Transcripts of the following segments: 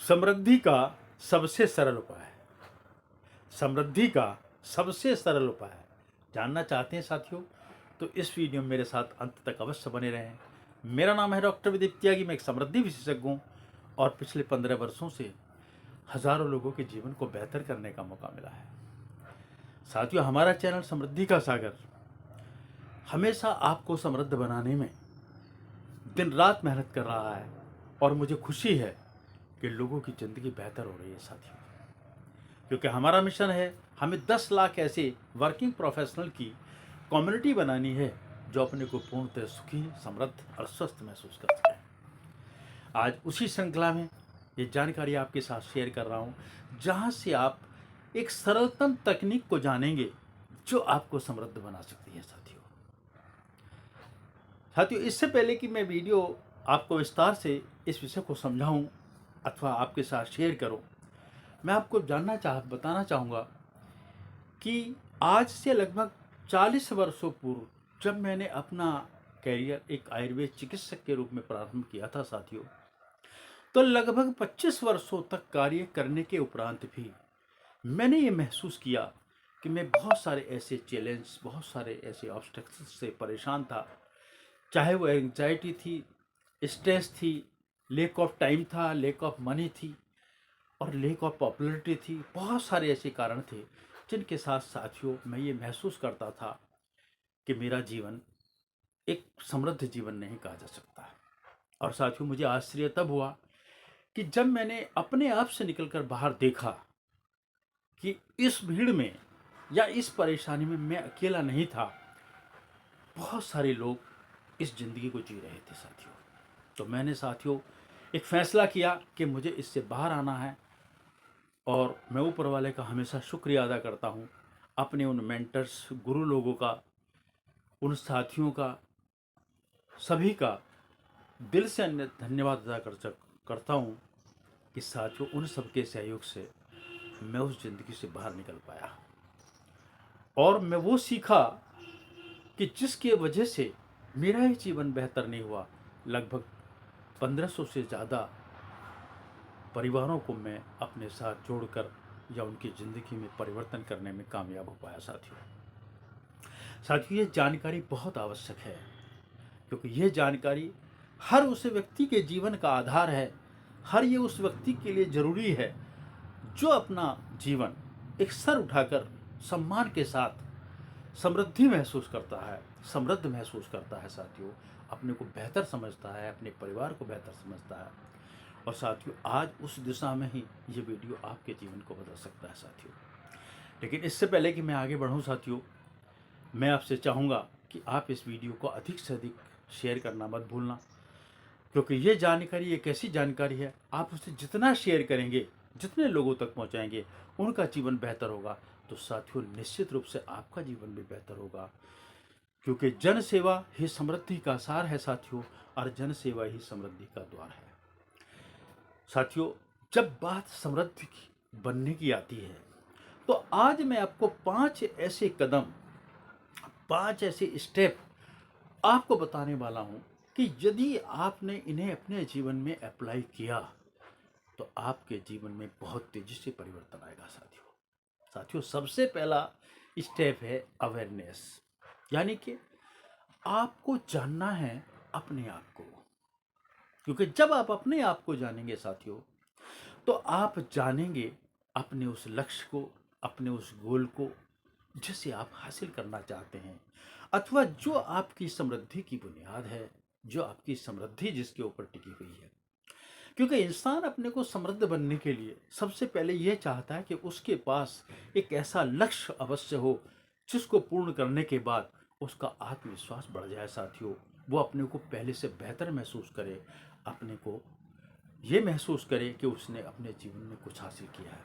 समृद्धि का सबसे सरल उपाय। समृद्धि का सबसे सरल उपाय जानना चाहते हैं साथियों, तो इस वीडियो में मेरे साथ अंत तक अवश्य बने रहें। मेरा नाम है डॉक्टर विदीप त्यागी। मैं एक समृद्धि विशेषज्ञ हूँ और पिछले 15 वर्षों से हजारों लोगों के जीवन को बेहतर करने का मौका मिला है। साथियों, हमारा चैनल समृद्धि का सागर हमेशा आपको समृद्ध बनाने में दिन रात मेहनत कर रहा है और मुझे खुशी है कि लोगों की ज़िंदगी बेहतर हो रही है साथियों, क्योंकि हमारा मिशन है हमें 10 लाख ऐसे वर्किंग प्रोफेशनल की कम्युनिटी बनानी है जो अपने को पूर्णतः सुखी, समृद्ध और स्वस्थ महसूस कर सकें। आज उसी श्रृंखला में ये जानकारी आपके साथ शेयर कर रहा हूँ, जहाँ से आप एक सरलतम तकनीक को जानेंगे जो आपको समृद्ध बना सकती है। साथियों, इससे पहले कि मैं वीडियो आपको विस्तार से इस विषय को समझाऊं अथवा आपके साथ शेयर करूं, मैं आपको बताना चाहूँगा कि आज से लगभग 40 वर्षों पूर्व जब मैंने अपना कैरियर एक आयुर्वेद चिकित्सक के रूप में प्रारंभ किया था साथियों, तो लगभग 25 वर्षों तक कार्य करने के उपरांत भी मैंने ये महसूस किया कि मैं बहुत सारे ऐसे चैलेंज, बहुत सारे ऐसे ऑब्स्टेकल्स से परेशान था। चाहे वो एंग्जाइटी थी, स्ट्रेस थी, लैक ऑफ टाइम था, लैक ऑफ मनी थी और लैक ऑफ पॉपुलैरिटी थी। बहुत सारे ऐसे कारण थे जिनके साथ साथियों मैं ये महसूस करता था कि मेरा जीवन एक समृद्ध जीवन नहीं कहा जा सकता। और साथियों, मुझे आश्चर्य तब हुआ कि जब मैंने अपने आप से निकलकर बाहर देखा कि इस भीड़ में या इस परेशानी में मैं अकेला नहीं था। बहुत सारे लोग इस ज़िंदगी को जी रहे थे साथियों। तो मैंने साथियों एक फ़ैसला किया कि मुझे इससे बाहर आना है और मैं ऊपर वाले का हमेशा शुक्रिया अदा करता हूँ, अपने उन मेंटर्स, गुरु लोगों का, उन साथियों का, सभी का दिल से धन्यवाद अदा करता हूँ कि साथियों उन सबके सहयोग से मैं उस ज़िंदगी से बाहर निकल पाया और मैं वो सीखा कि जिसकी वजह से मेरा ही जीवन बेहतर नहीं हुआ, लगभग 1500 से ज़्यादा परिवारों को मैं अपने साथ जोड़कर या उनकी ज़िंदगी में परिवर्तन करने में कामयाब हो पाया साथियों, ये जानकारी बहुत आवश्यक है क्योंकि ये जानकारी हर उस व्यक्ति के जीवन का आधार है। हर ये उस व्यक्ति के लिए ज़रूरी है जो अपना जीवन एक सर उठाकर सम्मान के साथ समृद्धि महसूस करता है, समृद्ध महसूस करता है साथियों, अपने को बेहतर समझता है, अपने परिवार को बेहतर समझता है। और साथियों, आज उस दिशा में ही ये वीडियो आपके जीवन को बदल सकता है साथियों। लेकिन इससे पहले कि मैं आगे बढ़ूं साथियों, मैं आपसे चाहूँगा कि आप इस वीडियो को अधिक से अधिक शेयर करना मत भूलना, क्योंकि ये जानकारी एक ऐसी जानकारी है, आप उसे जितना शेयर करेंगे, जितने लोगों तक पहुँचाएंगे, उनका जीवन बेहतर होगा। तो साथियों, निश्चित रूप से आपका जीवन भी बेहतर होगा, क्योंकि जन सेवा ही समृद्धि का सार है साथियों, और जन सेवा ही समृद्धि का द्वार है साथियों। जब बात समृद्धि की बनने की आती है, तो आज मैं आपको 5 ऐसे कदम, 5 ऐसे स्टेप आपको बताने वाला हूं कि यदि आपने इन्हें अपने जीवन में अप्लाई किया तो आपके जीवन में बहुत तेजी से परिवर्तन आएगा साथियों, सबसे पहला स्टेप है अवेयरनेस, यानी कि आपको जानना है अपने आप को। क्योंकि जब आप अपने आप को जानेंगे साथियों, तो आप जानेंगे अपने उस लक्ष्य को, अपने उस गोल को जिसे आप हासिल करना चाहते हैं, अथवा जो आपकी समृद्धि की बुनियाद है, जो आपकी समृद्धि जिसके ऊपर टिकी हुई है। क्योंकि इंसान अपने को समृद्ध बनने के लिए सबसे पहले यह चाहता है कि उसके पास एक ऐसा लक्ष्य अवश्य हो जिसको पूर्ण करने के बाद उसका आत्मविश्वास बढ़ जाए साथियों। वो अपने को पहले से बेहतर महसूस करे, अपने को ये महसूस करे कि उसने अपने जीवन में कुछ हासिल किया है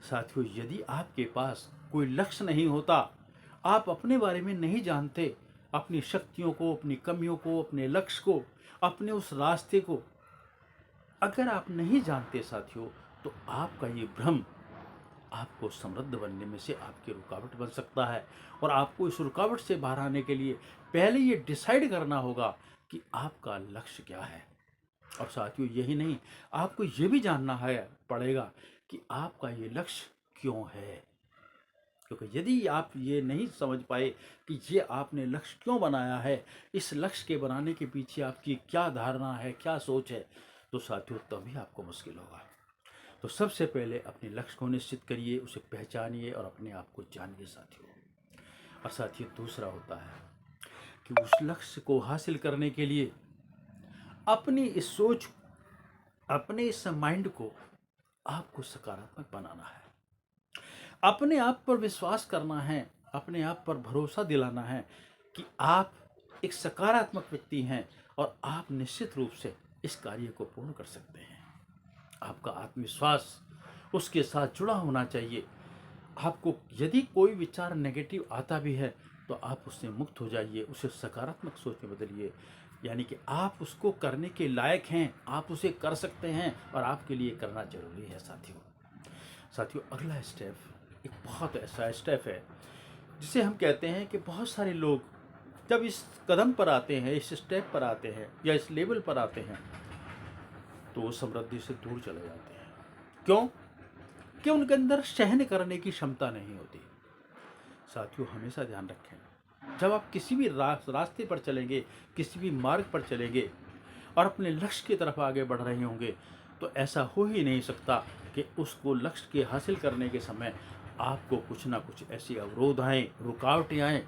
साथियों। यदि आपके पास कोई लक्ष्य नहीं होता, आप अपने बारे में नहीं जानते, अपनी शक्तियों को, अपनी कमियों को, अपने लक्ष्य को, अपने उस रास्ते को अगर आप नहीं जानते साथियों, तो आपका ये भ्रम आपको समृद्ध बनने में से आपकी रुकावट बन सकता है। और आपको इस रुकावट से बाहर आने के लिए पहले ये डिसाइड करना होगा कि आपका लक्ष्य क्या है। और साथियों यही नहीं, आपको ये भी जानना है पड़ेगा कि आपका ये लक्ष्य क्यों है। क्योंकि यदि आप ये नहीं समझ पाए कि ये आपने लक्ष्य क्यों बनाया है, इस लक्ष्य के बनाने के पीछे आपकी क्या धारणा है, क्या सोच है, तो साथियों तभी आपको मुश्किल होगा। तो सबसे पहले अपने लक्ष्य को निश्चित करिए, उसे पहचानिए और अपने आप को जानिए साथियों। और साथियों दूसरा होता है कि उस लक्ष्य को हासिल करने के लिए अपनी इस सोच, अपने इस माइंड को आपको सकारात्मक बनाना है, अपने आप पर विश्वास करना है, अपने आप पर भरोसा दिलाना है कि आप एक सकारात्मक व्यक्ति हैं और आप निश्चित रूप से इस कार्य को पूर्ण कर सकते हैं। आपका आत्मविश्वास उसके साथ जुड़ा होना चाहिए। आपको यदि कोई विचार नेगेटिव आता भी है तो आप उससे मुक्त हो जाइए, उसे सकारात्मक सोच में बदलिए। यानी कि आप उसको करने के लायक हैं, आप उसे कर सकते हैं और आपके लिए करना जरूरी है साथियों अगला स्टेप एक बहुत ऐसा स्टेप है जिसे हम कहते हैं कि बहुत सारे लोग जब इस कदम पर आते हैं, इस स्टेप पर आते हैं या इस लेवल पर आते हैं तो वो समृद्धि से दूर चले जाते हैं। क्यों? कि उनके अंदर सहन करने की क्षमता नहीं होती। साथियों हमेशा ध्यान रखें, जब आप किसी भी रास्ते पर चलेंगे, किसी भी मार्ग पर चलेंगे और अपने लक्ष्य की तरफ आगे बढ़ रहे होंगे तो ऐसा हो ही नहीं सकता कि उसको लक्ष्य के हासिल करने के समय आपको कुछ ना कुछ ऐसी अवरोध आएँ, रुकावटें आएँ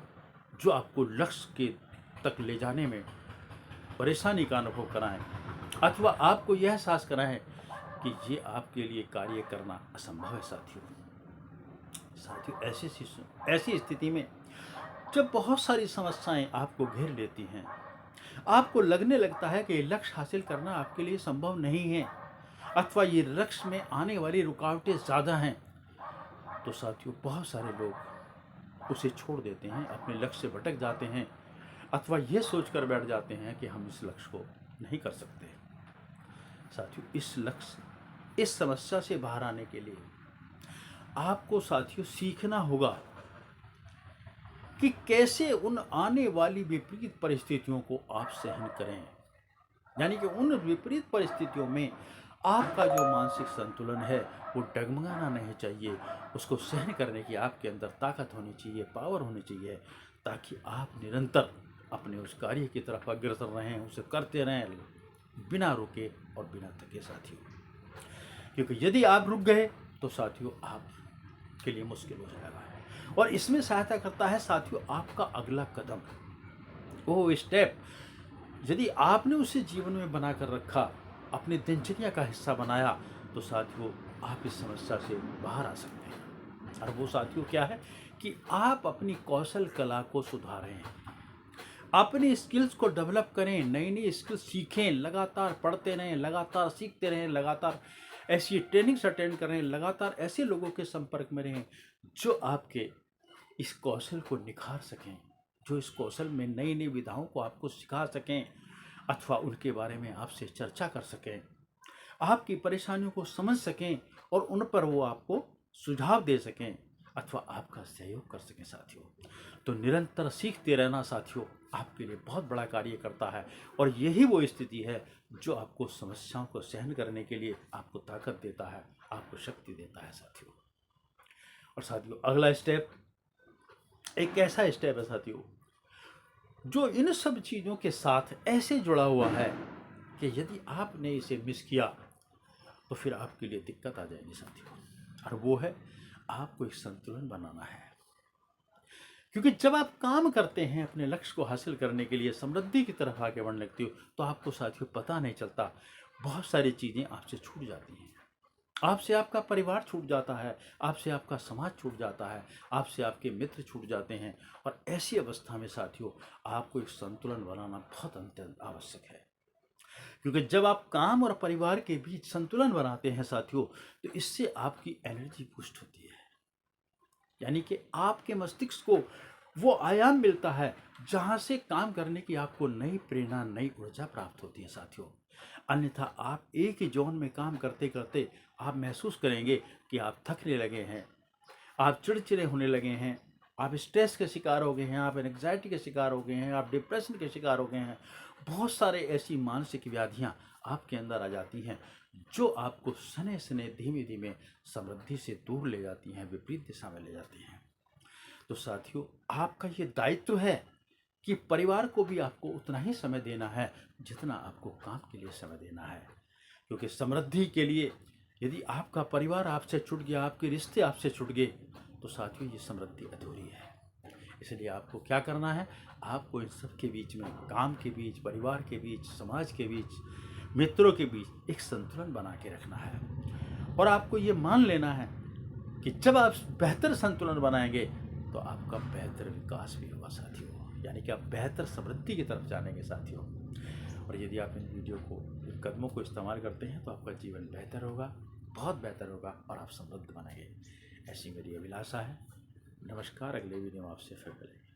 जो आपको लक्ष्य के तक ले जाने में परेशानी का अनुभव कराएं अथवा आपको यह एहसास कराएं कि ये आपके लिए कार्य करना असंभव है। साथियों ऐसी स्थिति में जब बहुत सारी समस्याएं आपको घेर लेती हैं, आपको लगने लगता है कि लक्ष्य हासिल करना आपके लिए संभव नहीं है अथवा ये लक्ष्य में आने वाली रुकावटें ज़्यादा हैं, तो साथियों बहुत सारे लोग उसे छोड़ देते हैं, अपने लक्ष्य से भटक जाते हैं अथवा ये सोचकर बैठ जाते हैं कि हम इस लक्ष्य को नहीं कर सकते। साथियों इस समस्या से बाहर आने के लिए आपको साथियों सीखना होगा कि कैसे उन आने वाली विपरीत परिस्थितियों को आप सहन करें। यानी कि उन विपरीत परिस्थितियों में आपका जो मानसिक संतुलन है वो डगमगाना नहीं चाहिए, उसको सहन करने की आपके अंदर ताकत होनी चाहिए, पावर होनी चाहिए, ताकि आप निरंतर अपने उस कार्य की तरफ अग्रसर रहें, उसे करते रहें बिना रुके और बिना थके साथियों। क्योंकि यदि आप रुक गए तो साथियों आपके लिए मुश्किल हो जाएगा। और इसमें सहायता करता है साथियों आपका अगला कदम, वो स्टेप। यदि आपने उसे जीवन में बना कर रखा, अपनी दिनचर्या का हिस्सा बनाया, तो साथियों आप इस समस्या से बाहर आ सकते हैं। और वो साथियों क्या है कि आप अपनी कौशल कला को सुधारें, अपनी स्किल्स को डेवलप करें, नई नई स्किल्स सीखें, लगातार पढ़ते रहें, लगातार सीखते रहें, लगातार ऐसी ट्रेनिंग्स अटेंड करें, लगातार ऐसे लोगों के संपर्क में रहें जो आपके इस कौशल को निखार सकें, जो इस कौशल में नई नई विधाओं को आपको सिखा सकें अथवा उनके बारे में आपसे चर्चा कर सकें, आपकी परेशानियों को समझ सकें और उन पर वो आपको सुझाव दे सकें अथवा आपका सहयोग कर सकें साथियों। तो निरंतर सीखते रहना साथियों आपके लिए बहुत बड़ा कार्य करता है और यही वो स्थिति है जो आपको समस्याओं को सहन करने के लिए आपको ताकत देता है, आपको शक्ति देता है साथियों। और साथियों अगला स्टेप एक ऐसा स्टेप है साथियों जो इन सब चीज़ों के साथ ऐसे जुड़ा हुआ है कि यदि आपने इसे मिस किया तो फिर आपके लिए दिक्कत आ जाएगी साथियों। और वो है आपको एक संतुलन बनाना है। क्योंकि जब आप काम करते हैं अपने लक्ष्य को हासिल करने के लिए, समृद्धि की तरफ आगे बढ़ने लगती हो, तो आपको साथियों पता नहीं चलता बहुत सारी चीज़ें आपसे छूट जाती हैं। आपसे आपका परिवार छूट जाता है, आपसे आपका समाज छूट जाता है, आपसे आपके मित्र छूट जाते हैं। और ऐसी अवस्था में साथियों आपको एक संतुलन बनाना बहुत अत्यंत आवश्यक है। क्योंकि जब आप काम और परिवार के बीच संतुलन बनाते हैं साथियों तो इससे आपकी एनर्जी बूस्ट होती है। यानी कि आपके मस्तिष्क को वो आयाम मिलता है जहाँ से काम करने की आपको नई प्रेरणा, नई ऊर्जा प्राप्त होती है साथियों। अन्यथा आप एक ही जोन में काम करते करते आप महसूस करेंगे कि आप थकने लगे हैं, आप चिड़चिड़े होने लगे हैं, आप स्ट्रेस के शिकार हो गए हैं, आप एंग्जाइटी के शिकार हो गए हैं, आप डिप्रेशन के शिकार हो गए हैं। बहुत सारे ऐसी मानसिक व्याधियाँ आपके अंदर आ जाती हैं जो आपको सने सने धीमे धीमे समृद्धि से दूर ले जाती हैं, विपरीत दिशा में ले जाती हैं। तो साथियों, आपका ये दायित्व है कि परिवार को भी आपको उतना ही समय देना है जितना आपको काम के लिए समय देना है। क्योंकि समृद्धि के लिए यदि आपका परिवार आपसे छूट गया, आपके रिश्ते आपसे छूट गए, तो साथियों ये समृद्धि अधूरी है। इसलिए आपको क्या करना है, आपको इन सब के बीच में, काम के बीच, परिवार के बीच, समाज के बीच, मित्रों के बीच एक संतुलन बना के रखना है। और आपको ये मान लेना है कि जब आप बेहतर संतुलन बनाएंगे तो आपका बेहतर विकास भी होगा साथियों, यानी कि आप बेहतर समृद्धि की तरफ जानेंगे साथियों। और यदि आप इन वीडियो को, इन कदमों को इस्तेमाल करते हैं तो आपका जीवन बेहतर होगा, बहुत बेहतर होगा और आप समृद्ध बनेंगे। ऐसी मेरी अभिलाषा है। नमस्कार, अगले वीडियो में आपसे फिर मिलेंगे।